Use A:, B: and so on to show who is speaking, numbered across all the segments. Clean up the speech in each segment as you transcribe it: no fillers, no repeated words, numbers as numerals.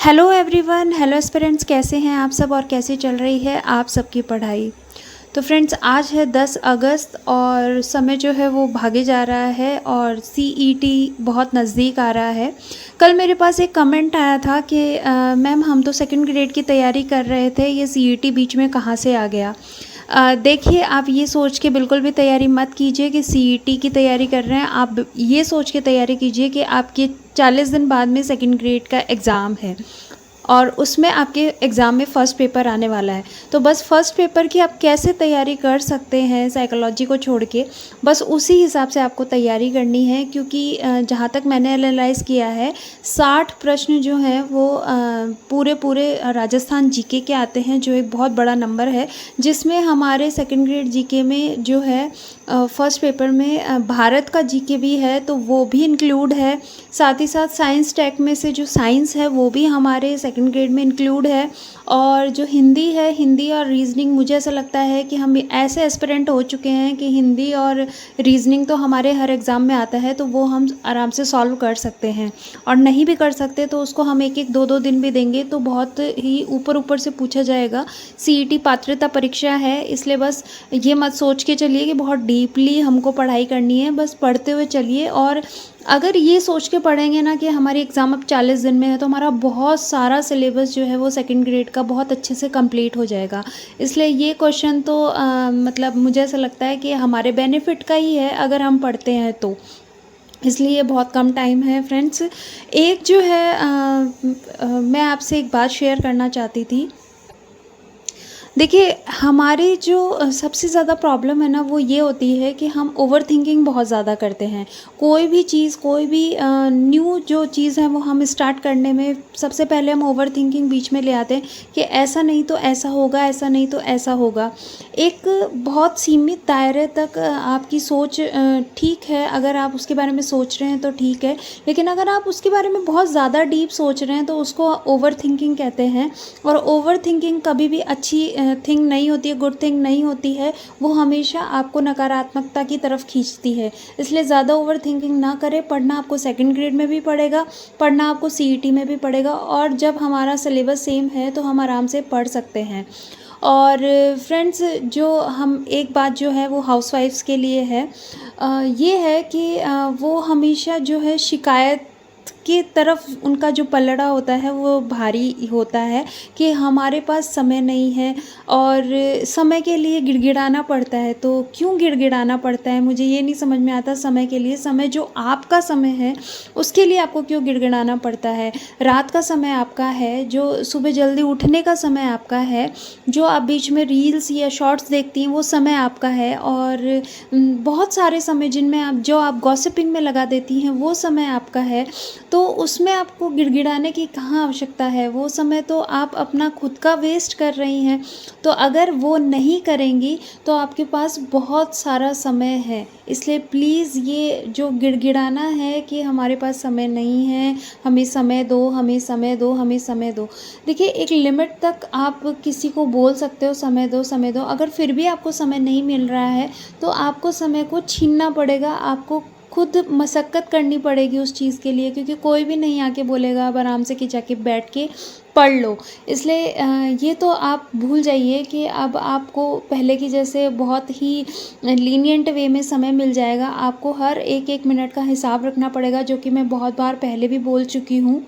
A: Hello everyone, hello aspirants, कैसे हैं आप सब और कैसे चल रही है आप सबकी पढ़ाई। तो फ्रेंड्स, आज है 10 अगस्त और समय जो है वो भागे जा रहा है और सीईटी बहुत नज़दीक आ रहा है। कल मेरे पास एक कमेंट आया था कि मैम हम तो सेकंड ग्रेड की तैयारी कर रहे थे, ये सीईटी बीच में कहाँ से आ गया। देखिए, आप ये सोच के बिल्कुल भी तैयारी मत कीजिए कि सीईटी की तैयारी कर रहे हैं। आप ये सोच के तैयारी कीजिए कि आपके 40 दिन बाद में सेकंड ग्रेड का एग्ज़ाम है और उसमें आपके एग्ज़ाम में फ़र्स्ट पेपर आने वाला है। तो बस फ़र्स्ट पेपर की आप कैसे तैयारी कर सकते हैं साइकोलॉजी को छोड़ के, बस उसी हिसाब से आपको तैयारी करनी है। क्योंकि जहाँ तक मैंने एनालाइज़ किया है, 60 प्रश्न जो हैं वो पूरे पूरे राजस्थान जीके के आते हैं, जो एक बहुत बड़ा नंबर है, जिसमें हमारे सेकंड ग्रेड जीके में जो है फ़र्स्ट पेपर में भारत का जीके भी है, तो वो भी इंक्लूड है। साथ ही साथ साइंस टेक में से जो साइंस है वो भी हमारे सेकंड ग्रेड में इंक्लूड है। और जो हिंदी है, हिंदी और रीजनिंग, मुझे ऐसा लगता है कि हम ऐसे एस्पिरेंट हो चुके हैं कि हिंदी और रीजनिंग तो हमारे हर एग्ज़ाम में आता है, तो वो हम आराम से सॉल्व कर सकते हैं। और नहीं भी कर सकते तो उसको हम एक एक दो दो दिन भी देंगे तो बहुत ही ऊपर ऊपर से पूछा जाएगा। सीईटी पात्रता परीक्षा है, इसलिए बस ये मत सोच के चलिए कि बहुत डीपली हमको पढ़ाई करनी है। बस पढ़ते हुए चलिए, और अगर ये सोच के पढ़ेंगे ना कि हमारी एग्ज़ाम अब 40 दिन में है, तो हमारा बहुत सारा सिलेबस जो है वो सेकंड ग्रेड का बहुत अच्छे से कंप्लीट हो जाएगा। इसलिए ये क्वेश्चन तो मतलब मुझे ऐसा लगता है कि हमारे बेनिफिट का ही है अगर हम पढ़ते हैं तो। इसलिए बहुत कम टाइम है फ्रेंड्स। एक जो है मैं आपसे एक बात शेयर करना चाहती थी। देखिए, हमारी जो सबसे ज़्यादा प्रॉब्लम है ना, वो ये होती है कि हम ओवरथिंकिंग बहुत ज़्यादा करते हैं। कोई भी चीज़, कोई भी न्यू जो चीज़ है वो हम स्टार्ट करने में सबसे पहले हम ओवरथिंकिंग बीच में ले आते हैं कि ऐसा नहीं तो ऐसा होगा, ऐसा नहीं तो ऐसा होगा। एक बहुत सीमित दायरे तक आपकी सोच ठीक है, अगर आप उसके बारे में सोच रहे हैं तो ठीक है। लेकिन अगर आप उसके बारे में बहुत ज़्यादा डीप सोच रहे हैं तो उसको ओवरथिंकिंग कहते हैं। और ओवरथिंकिंग कभी भी अच्छी थिंग नहीं होती है, गुड थिंग नहीं होती है। वो हमेशा आपको नकारात्मकता की तरफ खींचती है। इसलिए ज़्यादा ओवर थिंकिंग ना करें। पढ़ना आपको सेकंड ग्रेड में भी पड़ेगा, पढ़ना आपको सीईटी में भी पड़ेगा, और जब हमारा सिलेबस सेम है तो हम आराम से पढ़ सकते हैं। और फ्रेंड्स, जो हम एक बात जो है वो हाउसवाइफ्स के लिए है, ये है कि वो हमेशा जो है शिकायत की तरफ उनका जो पलड़ा होता है वो भारी होता है कि हमारे पास समय नहीं है और समय के लिए गिड़गिड़ाना पड़ता है। तो क्यों गिड़गिड़ाना पड़ता है, मुझे ये नहीं समझ में आता। समय के लिए, समय जो आपका समय है उसके लिए आपको क्यों गिड़गिड़ाना पड़ता है। रात का समय आपका है, जो सुबह जल्दी उठने का समय आपका है, जो आप बीच में रील्स या शॉर्ट्स देखती हैं वो समय आपका है, और बहुत सारे समय जिनमें आप गॉसिपिंग में लगा देती हैं वो समय आपका है। तो उसमें आपको गिड़गिड़ाने की कहाँ आवश्यकता है। वो समय तो आप अपना खुद का वेस्ट कर रही हैं। तो अगर वो नहीं करेंगी तो आपके पास बहुत सारा समय है। इसलिए प्लीज़, ये जो गिड़गिड़ाना है कि हमारे पास समय नहीं है, हमें समय दो, हमें समय दो, हमें समय दो। देखिए, एक लिमिट तक आप किसी को बोल सकते हो समय दो, समय दो। अगर फिर भी आपको समय नहीं मिल रहा है तो आपको समय को छीनना पड़ेगा। आपको खुद मशक्क़त करनी पड़ेगी उस चीज़ के लिए, क्योंकि कोई भी नहीं आके बोलेगा अब आराम से कि जाके बैठ के पढ़ लो। इसलिए ये तो आप भूल जाइए कि अब आपको पहले की जैसे बहुत ही लीनिएंट वे में समय मिल जाएगा। आपको हर एक एक मिनट का हिसाब रखना पड़ेगा, जो कि मैं बहुत बार पहले भी बोल चुकी हूँ।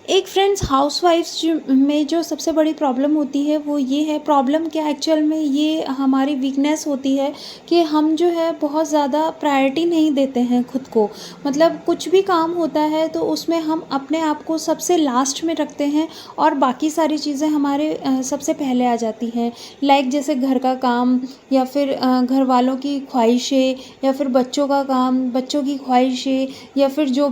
A: एक फ्रेंड्स, हाउसवाइफ्स में जो सबसे बड़ी प्रॉब्लम होती है वो ये है, प्रॉब्लम क्या एक्चुअल में ये हमारी वीकनेस होती है कि हम जो है बहुत ज़्यादा प्रायोरिटी नहीं देते हैं खुद को। मतलब कुछ भी काम होता है तो उसमें हम अपने आप को सबसे लास्ट में रखते हैं और बाकी सारी चीज़ें हमारे सबसे पहले आ जाती हैं। लाइक जैसे घर का काम, या फिर घर वालों की ख्वाहिशें, या फिर बच्चों का काम, बच्चों की ख्वाहिशें, या फिर जो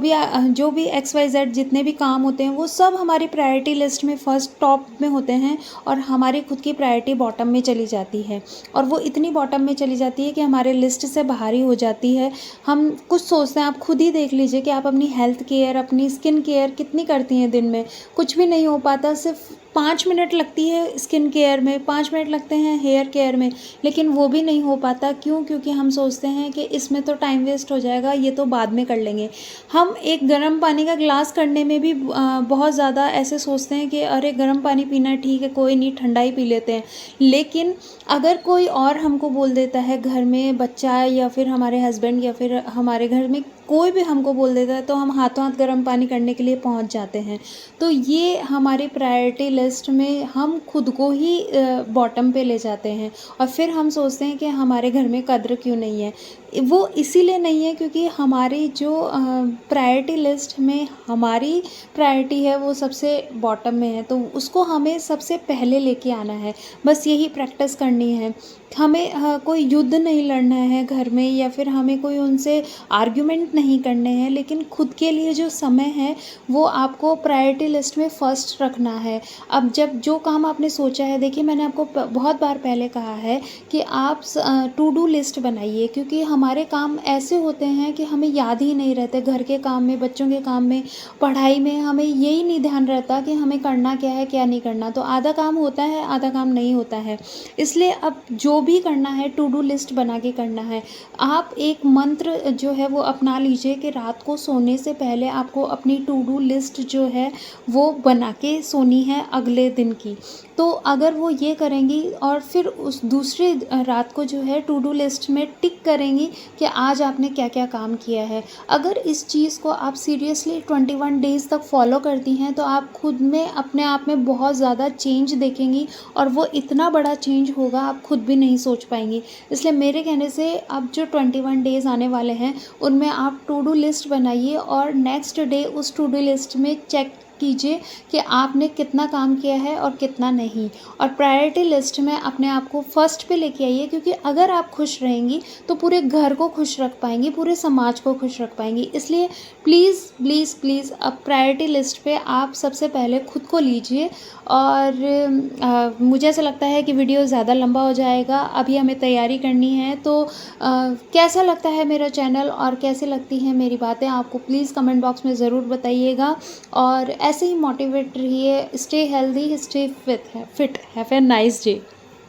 A: भी XYZ जितने भी काम होते हैं वो सब हमारी प्रायोरिटी लिस्ट में फर्स्ट टॉप में होते हैं, और हमारी खुद की प्रायोरिटी बॉटम में चली जाती है। और वो इतनी बॉटम में चली जाती है कि हमारे लिस्ट से बाहर ही हो जाती है। हम कुछ सोचते हैं, आप खुद ही देख लीजिए कि आप अपनी हेल्थ केयर, अपनी स्किन केयर कितनी करती हैं दिन में। कुछ भी नहीं हो पाता। सिर्फ 5 मिनट लगती है स्किन केयर में, 5 मिनट लगते हैं हेयर केयर में, लेकिन वो भी नहीं हो पाता। क्यों? क्योंकि हम सोचते हैं कि इसमें तो टाइम वेस्ट हो जाएगा, ये तो बाद में कर लेंगे। हम एक गर्म पानी का ग्लास करने में भी बहुत ज़्यादा ऐसे सोचते हैं कि अरे गर्म पानी पीना ठीक है, कोई नहीं ठंडा ही पी लेते हैं। लेकिन अगर कोई और हमको बोल देता है, घर में बच्चा या फिर हमारे हस्बैंड या फिर हमारे घर में कोई भी हमको बोल देता है, तो हम हाथों हाथ गर्म पानी करने के लिए पहुंच जाते हैं। तो ये हमारी प्रायोरिटी लिस्ट में हम खुद को ही बॉटम पे ले जाते हैं और फिर हम सोचते हैं कि हमारे घर में कद्र क्यों नहीं है। वो इसीलिए नहीं है क्योंकि हमारी जो प्रायोरिटी लिस्ट में हमारी प्रायोरिटी है वो सबसे बॉटम में है, तो उसको हमें सबसे पहले लेके आना है। बस यही प्रैक्टिस करनी है। हमें कोई युद्ध नहीं लड़ना है घर में, या फिर हमें कोई उनसे आर्ग्यूमेंट नहीं करने हैं, लेकिन खुद के लिए जो समय है वो आपको प्रायोरिटी लिस्ट में फ़र्स्ट रखना है। अब जब जो काम आपने सोचा है, देखिए मैंने आपको बहुत बार पहले कहा है कि आप टू डू लिस्ट बनाइए, क्योंकि हमारे काम ऐसे होते हैं कि हमें याद ही नहीं रहते। घर के काम में, बच्चों के काम में, पढ़ाई में हमें यही नहीं ध्यान रहता कि हमें करना क्या है क्या नहीं करना, तो आधा काम होता है आधा काम नहीं होता है। इसलिए अब जो भी करना है टू डू लिस्ट बना के करना है। आप एक मंत्र जो है वो अपना लीजिए कि रात को सोने से पहले आपको अपनी टू डू लिस्ट जो है वो बना के सोनी है अगले दिन की। तो अगर वो ये करेंगी और फिर उस दूसरी रात को जो है टू डू लिस्ट में टिक करेंगी कि आज आपने क्या क्या काम किया है। अगर इस चीज़ को आप सीरियसली 21 डेज़ तक फॉलो करती हैं तो आप खुद में अपने आप में बहुत ज़्यादा चेंज देखेंगी, और वो इतना बड़ा चेंज होगा आप खुद भी नहीं सोच पाएंगी। इसलिए मेरे कहने से अब जो 21 डेज़ आने वाले हैं उनमें आप टू डू लिस्ट बनाइए और नेक्स्ट डे उस टू डू लिस्ट में चेक कीजिए कि आपने कितना काम किया है और कितना नहीं। और प्रायोरिटी लिस्ट में अपने आप को फर्स्ट पे लेके आइए, क्योंकि अगर आप खुश रहेंगी तो पूरे घर को खुश रख पाएंगी, पूरे समाज को खुश रख पाएंगी। इसलिए प्लीज़ प्लीज़ प्लीज़ अब प्रायोरिटी लिस्ट पे आप सबसे पहले खुद को लीजिए। और मुझे ऐसा लगता है कि वीडियो ज़्यादा लंबा हो जाएगा, अभी हमें तैयारी करनी है। तो कैसा लगता है मेरा चैनल और कैसी लगती हैं मेरी बातें, आपको प्लीज़ कमेंट बॉक्स में ज़रूर बताइएगा। और ऐसे ही मोटिवेट रहिए। Stay healthy, stay fit. Have a nice day.